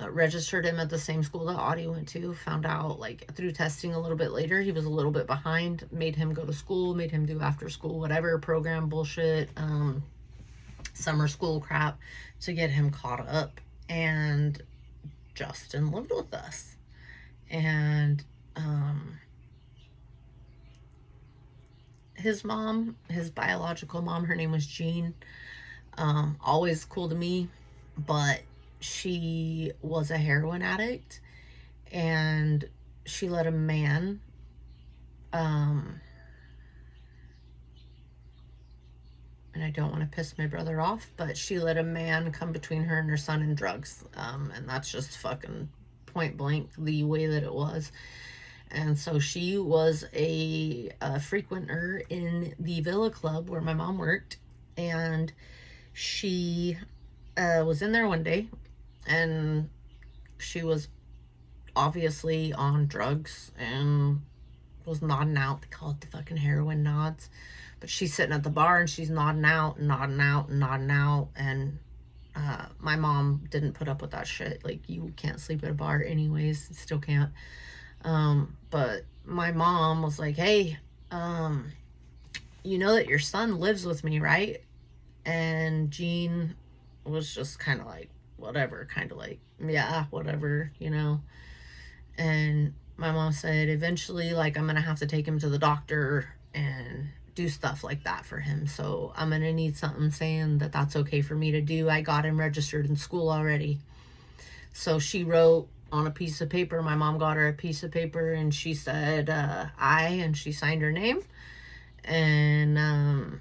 Registered him at the same school that Audie went to. Found out, like, through testing a little bit later, he was a little bit behind. Made him go to school, made him do after school, whatever program bullshit, summer school crap to get him caught up. And Justin lived with us. And his mom, his biological mom, her name was Jean, always cool to me, but she was a heroin addict, and she let a man, and I don't want to piss my brother off, but she let a man come between her and her son and drugs, and that's just fucking point blank the way that it was. And so she was a frequenter in the Villa Club where my mom worked, and she was in there one day, and she was obviously on drugs and was nodding out. They call it the fucking heroin nods. But she's sitting at the bar, and she's nodding out and nodding out and nodding out, and My mom didn't put up with that shit. Like, you can't sleep at a bar anyways. Still can't. But my mom was like, hey, you know that your son lives with me, right? And Gene was just kind of like, whatever, kind of like, yeah, whatever, you know. And my mom said, eventually, like, I'm gonna have to take him to the doctor and do stuff like that for him. So I'm gonna need something saying that that's okay for me to do. I got him registered in school already. So she wrote on a piece of paper. My mom got her a piece of paper and she said, and she signed her name and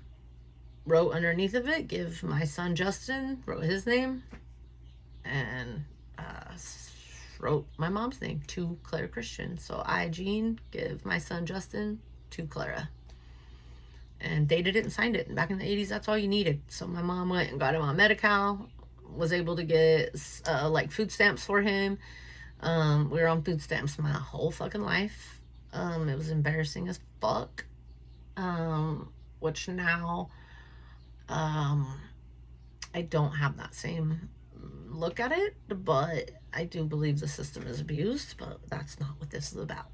wrote underneath of it, give my son Justin, wrote his name, and wrote my mom's name to Clara Christian. So I, Jean, give my son Justin to Clara. And dated it and signed it. And back in the 80s, that's all you needed. So my mom went and got him on Medi-Cal, was able to get like food stamps for him. We were on food stamps my whole fucking life. It was embarrassing as fuck. Which now, I don't have that same look at it, but I do believe the system is abused, but that's not what this is about.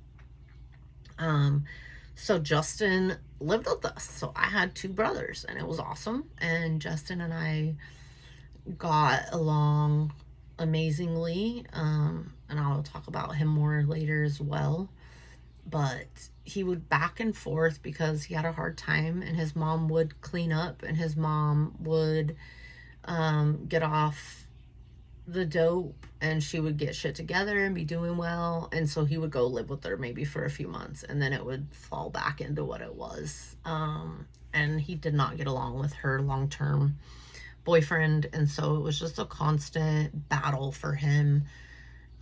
So Justin lived with us. So I had two brothers and it was awesome. And Justin and I got along amazingly. And I'll talk about him more later as well. But he would back and forth because he had a hard time, and his mom would clean up and his mom would get off the dope and she would get shit together and be doing well, and so he would go live with her maybe for a few months and then it would fall back into what it was. And he did not get along with her long-term boyfriend, and so it was just a constant battle for him.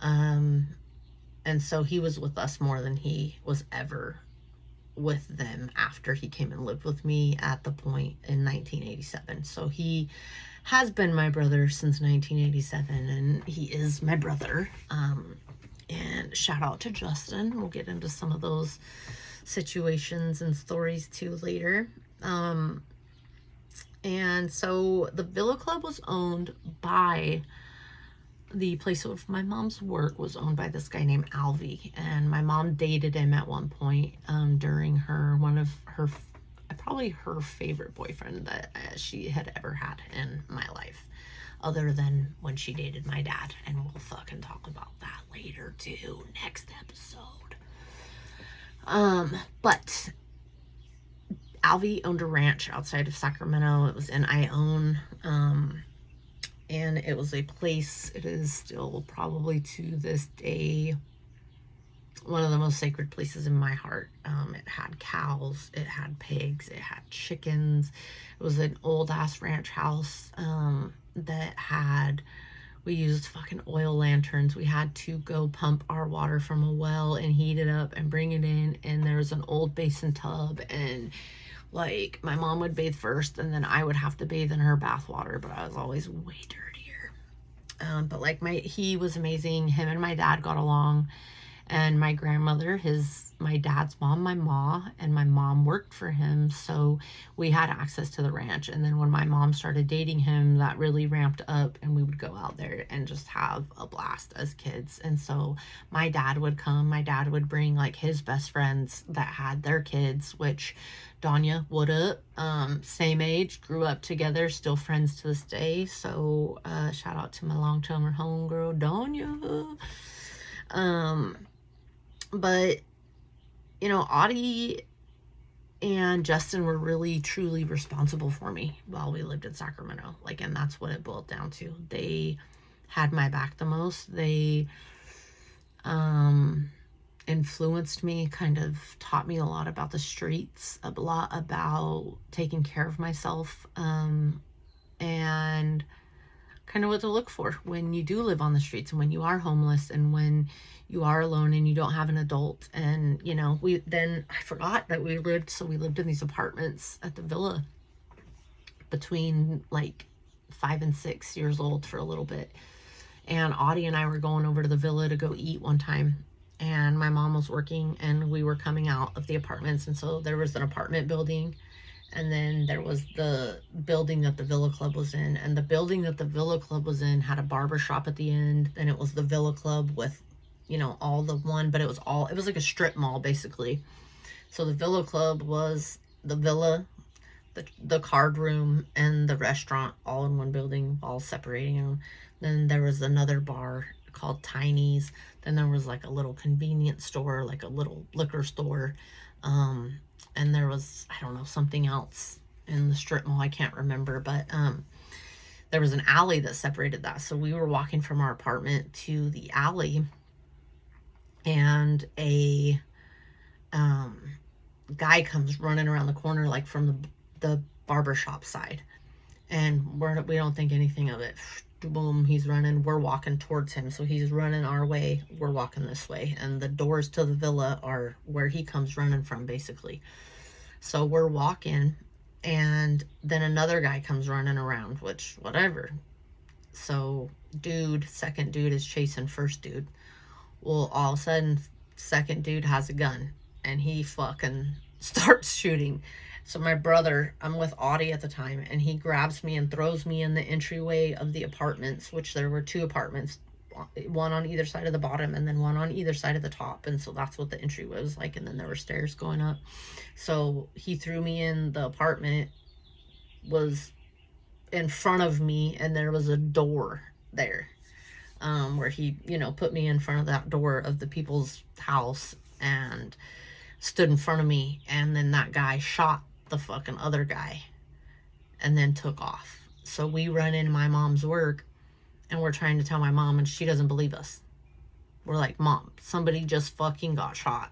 And so he was with us more than he was ever with them after he came and lived with me at the point in 1987. So he has been my brother since 1987, and he is my brother. And shout out to Justin. We'll get into some of those situations and stories too later. And so the Villa Club was owned by, the place of my mom's work was owned by this guy named Alvy, and my mom dated him at one point during one of her, probably her favorite boyfriend that she had ever had in my life, other than when she dated my dad, and we'll fucking talk about that later too, next episode. But Alvy owned a ranch outside of Sacramento. It was in Ione. And it was a place, it is still probably to this day one of the most sacred places in my heart. It had cows, it had pigs, it had chickens. It was an old ass ranch house that had, we used fucking oil lanterns. We had to go pump our water from a well and heat it up and bring it in, and there was an old basin tub, and like my mom would bathe first and then I would have to bathe in her bath water, but I was always way dirtier. But like he was amazing. Him and my dad got along, and my grandmother, my dad's mom, my ma, and my mom worked for him, so we had access to the ranch. And then when my mom started dating him, that really ramped up, and we would go out there and just have a blast as kids. And so my dad would come, my dad would bring like his best friends that had their kids, which Danya, what up, same age, grew up together, still friends to this day. So shout out to my long-term homegirl Danya. But you know, Audie and Justin were really truly responsible for me while we lived in Sacramento. Like, and that's what it boiled down to. They had my back the most. They influenced me, kind of taught me a lot about the streets, a lot about taking care of myself, and kind of what to look for when you do live on the streets, and when you are homeless, and when you are alone and you don't have an adult. And you know, I forgot that we lived in these apartments at the Villa between like 5 and 6 years old for a little bit. And Audie and I were going over to the Villa to go eat one time, and my mom was working, and we were coming out of the apartments, and so there was an apartment building, And then there was the building that the Villa Club was in. And the building that the Villa Club was in had a barber shop at the end. Then it was the Villa Club with, you know, all the one, but it was like a strip mall basically. So the Villa Club was the villa, the card room, and the restaurant all in one building, all separating them. Then there was another bar called Tiny's. Then there was like a little convenience store, like a little liquor store. And there was, I don't know, something else in the strip mall. I can't remember, but there was an alley that separated that. So we were walking from our apartment to the alley, and a guy comes running around the corner, like from the barbershop side, and we don't think anything of it. Boom, he's running. We're walking towards him, so he's running our way. We're walking this way, and the doors to the villa are where he comes running from, basically. So we're walking, and then another guy comes running around, which, whatever. So second dude is chasing first dude. Well, all of a sudden, second dude has a gun, and he fucking starts shooting. So my brother, I'm with Audie at the time, and he grabs me and throws me in the entryway of the apartments, which there were 2 apartments, one on either side of the bottom and then one on either side of the top. And so that's what the entryway was like. And then there were stairs going up. So he threw me in. The apartment was in front of me, and there was a door there, where he, you know, put me in front of that door of the people's house and stood in front of me. And then that guy shot the fucking other guy and then took off. So we run into my mom's work, and we're trying to tell my mom, and she doesn't believe us. We're like, Mom, somebody just fucking got shot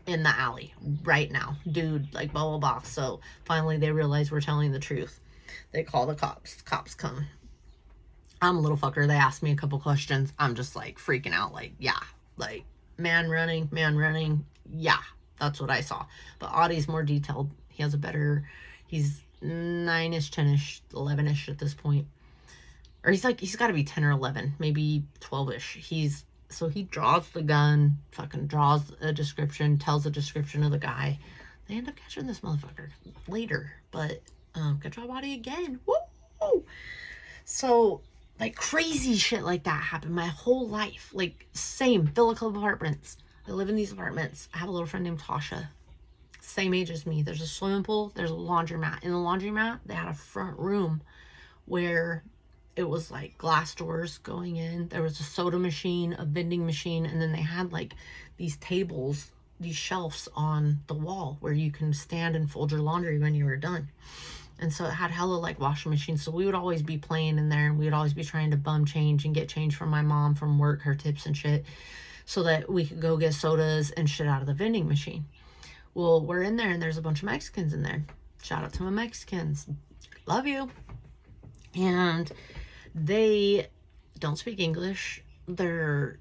in the alley right now, dude, like blah blah blah. So finally they realize we're telling the truth. They call the cops. Cops come. I'm a little fucker. They asked me a couple questions. I'm just like freaking out, like, yeah, like man running, yeah, that's what I saw. But Audie's more detailed. He has a better, he's 9-ish, 10-ish, 11-ish at this point. Or he's got to be 10 or 11, maybe 12-ish. So he draws the gun, fucking draws a description, tells a description of the guy. They end up catching this motherfucker later. But, good job, Audie, again. Woo! So, like, crazy shit like that happened my whole life. Like, same, Villa Club apartments. I live in these apartments. I have a little friend named Tasha. Same age as me. There's a swimming pool. There's a laundromat. In the laundromat, they had a front room where it was like glass doors going in. There was a soda machine, a vending machine, and then they had like these tables, these shelves on the wall where you can stand and fold your laundry when you were done. And so it had hella like washing machines. So we would always be playing in there, and we would always be trying to bum change and get change from my mom from work, her tips and shit, so that we could go get sodas and shit out of the vending machine. Well, we're in there, and there's a bunch of Mexicans in there. Shout out to my Mexicans. Love you. And they don't speak English. They're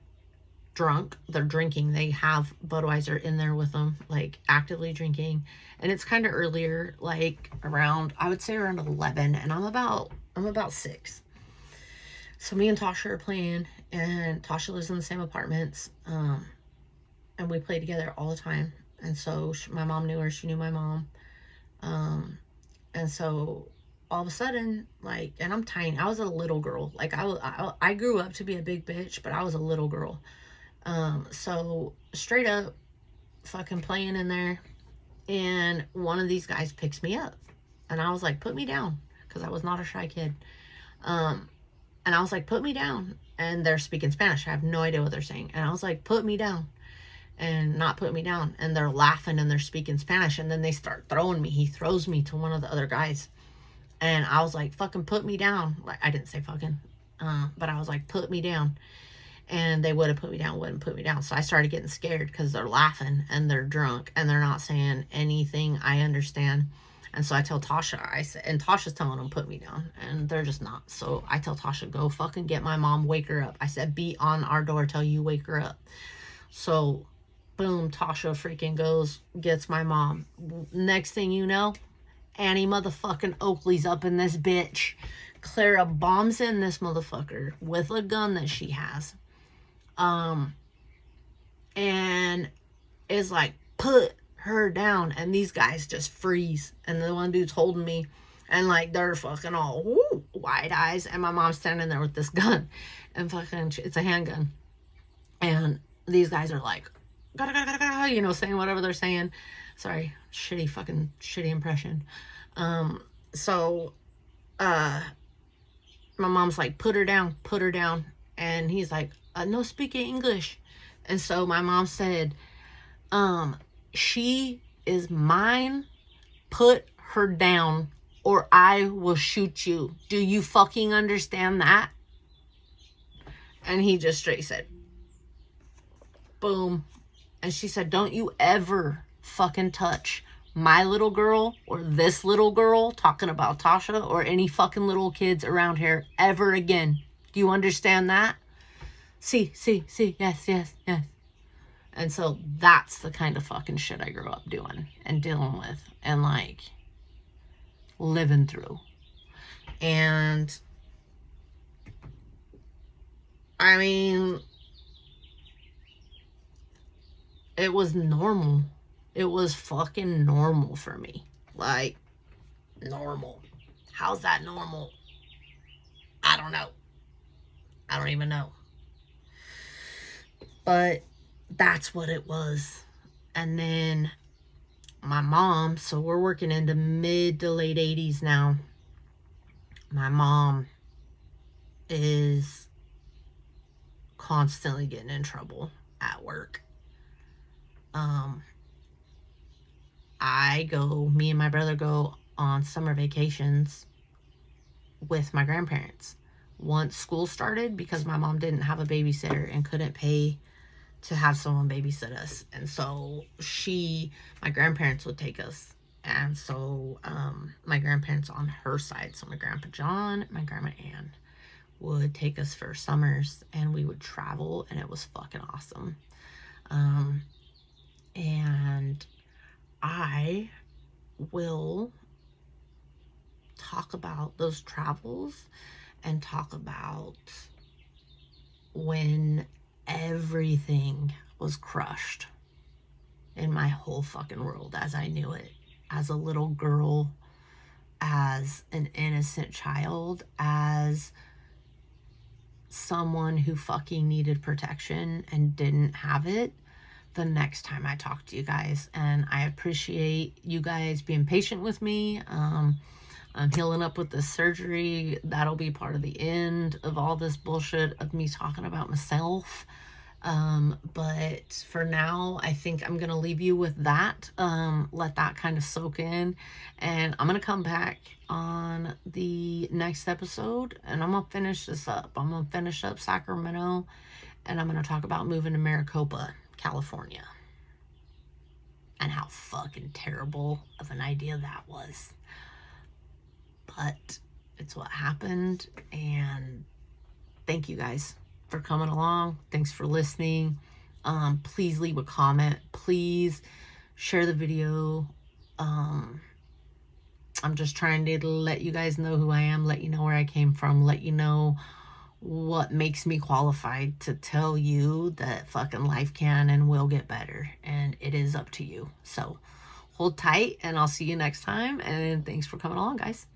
drunk. They're drinking. They have Budweiser in there with them, like actively drinking. And it's kind of earlier, like around, I would say around 11, and I'm about 6. So me and Tasha are playing, and Tasha lives in the same apartments, and we play together all the time. And so my mom knew her. She knew my mom. And so all of a sudden, like, and I'm tiny. I was a little girl. Like, I grew up to be a big bitch, but I was a little girl. So straight up fucking playing in there, and one of these guys picks me up, and I was like, put me down, because I was not a shy kid. And I was like, put me down. And they're speaking Spanish. I have no idea what they're saying. And I was like, put me down. And not put me down. And they're laughing, and they're speaking Spanish. And then they start throwing me. He throws me to one of the other guys. And I was like, fucking put me down. Like, I didn't say fucking. But I was like, put me down. And they wouldn't put me down. So I started getting scared, because they're laughing, and they're drunk, and they're not saying anything I understand. And so I tell Tasha, and Tasha's telling them, put me down. And they're just not. So I tell Tasha, go fucking get my mom, wake her up. I said, be on our door till you wake her up. So boom, Tasha freaking goes, gets my mom. Next thing you know, Annie motherfucking Oakley's up in this bitch. Clara bombs in this motherfucker with a gun that she has. And is like, put her down, and these guys just freeze. And the one dude's holding me, and like they're fucking all wide eyes, and my mom's standing there with this gun, and fucking it's a handgun, and these guys are like, gotta, gotta, gotta, gotta, you know, saying whatever they're saying. Sorry, shitty impression. So, my mom's like, put her down, and he's like, no speaking English, and so my mom said, she is mine, put her down, or I will shoot you. Do you fucking understand that? And he just straight said, boom. And she said, don't you ever fucking touch my little girl or this little girl, talking about Tasha, or any fucking little kids around here ever again. Do you understand that? See, yes. And so that's the kind of fucking shit I grew up doing and dealing with and like living through. And I mean, it was normal. It was fucking normal for me. Like, normal. How's that normal? I don't know. I don't even know. But that's what it was. And then my mom, so we're working into mid to late 80s now. My mom is constantly getting in trouble at work. Me and my brother go on summer vacations with my grandparents. Once school started, because my mom didn't have a babysitter and couldn't pay to have someone babysit us. And so my grandparents would take us. And so my grandparents on her side, so my grandpa John, my grandma Ann, would take us for summers, and we would travel, and it was fucking awesome. And I will talk about those travels and talk about when everything was crushed in my whole fucking world as I knew it, as a little girl, as an innocent child, as someone who fucking needed protection and didn't have it, the next time I talk to you guys. And I appreciate you guys being patient with me. I'm healing up with this surgery. That'll be part of the end of all this bullshit of me talking about myself. But for now, I think I'm going to leave you with that. Let that kind of soak in. And I'm going to come back on the next episode, and I'm going to finish this up. I'm going to finish up Sacramento, and I'm going to talk about moving to Maricopa, California, and how fucking terrible of an idea that was. But it's what happened, and thank you guys for coming along. Thanks for listening. Please leave a comment. Please share the video. I'm just trying to let you guys know who I am, let you know where I came from, let you know what makes me qualified to tell you that fucking life can and will get better, and it is up to you. So hold tight, and I'll see you next time, and thanks for coming along, guys.